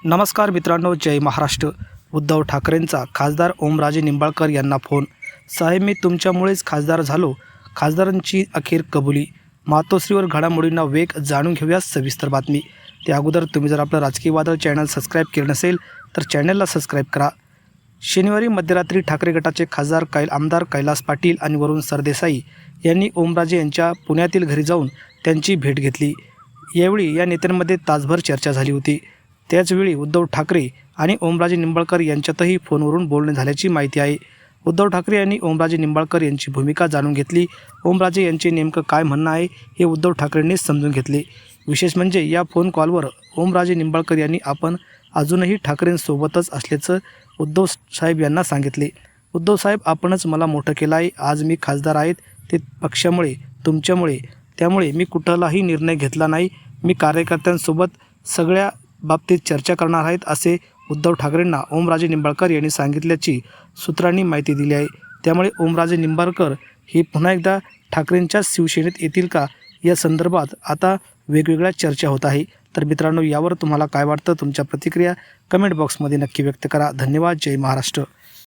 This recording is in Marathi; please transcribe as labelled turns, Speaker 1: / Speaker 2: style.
Speaker 1: नमस्कार मित्रांनो, जय महाराष्ट्र। उद्धव ठाकरेंचा खासदार ओमराजे निंबाळकर यांना फोन। साहेब, मी तुमच्यामुळेच खासदार झालो। खासदारांची अखेर कबुली। मातोश्रीवर घडामोडींना वेग, जाणून घेऊया सविस्तर बातमी। त्या अगोदर तुम्ही जर आपलं राजकीय वादळ चॅनल सबस्क्राईब केलं नसेल तर चॅनलला सबस्क्राईब करा। शनिवारी मध्यरात्री ठाकरे गटाचे खासदार आमदार कैलास पाटील आणि वरुण सरदेसाई यांनी ओमराजे यांच्या पुण्यातील घरी जाऊन त्यांची भेट घेतली। यावेळी या नेत्यांमध्ये तासभर चर्चा झाली होती। त्याचवेळी उद्धव ठाकरे आणि ओमराजे निंबाळकर यांच्यातही फोनवरून बोलणे झाल्याची माहिती आहे। उद्धव ठाकरे यांनी ओमराजे निंबाळकर यांची भूमिका जाणून घेतली। ओमराजे यांचे नेमकं काय म्हणणं आहे हे उद्धव ठाकरेंनी समजून घेतले। विशेष म्हणजे या फोन कॉलवर ओमराजे निंबाळकर यांनी आपण अजूनही ठाकरेंसोबतच असल्याचं उद्धव साहेब यांना सांगितले। उद्धव साहेब, आपणच मला मोठं केलं आहे। आज मी खासदार आहेत ते पक्षामुळे, तुमच्यामुळे। त्यामुळे मी कुठलाही निर्णय घेतला नाही। मी कार्यकर्त्यांसोबत सगळ्या बाबतीत चर्चा करणार आहेत, असे उद्धव ठाकरेंना ओमराजे निंबाळकर यांनी सांगितल्याची सूत्रांनी माहिती दिली आहे। त्यामुळे ओमराजे निंबाळकर हे पुन्हा एकदा ठाकरेंच्या शिवसेनेत येतील का, या संदर्भात आता वेगवेगळ्या चर्चा होत आहे। तर मित्रांनो, यावर तुम्हाला काय वाटतं? तुमच्या प्रतिक्रिया कमेंट बॉक्समध्ये नक्की व्यक्त करा। धन्यवाद। जय महाराष्ट्र।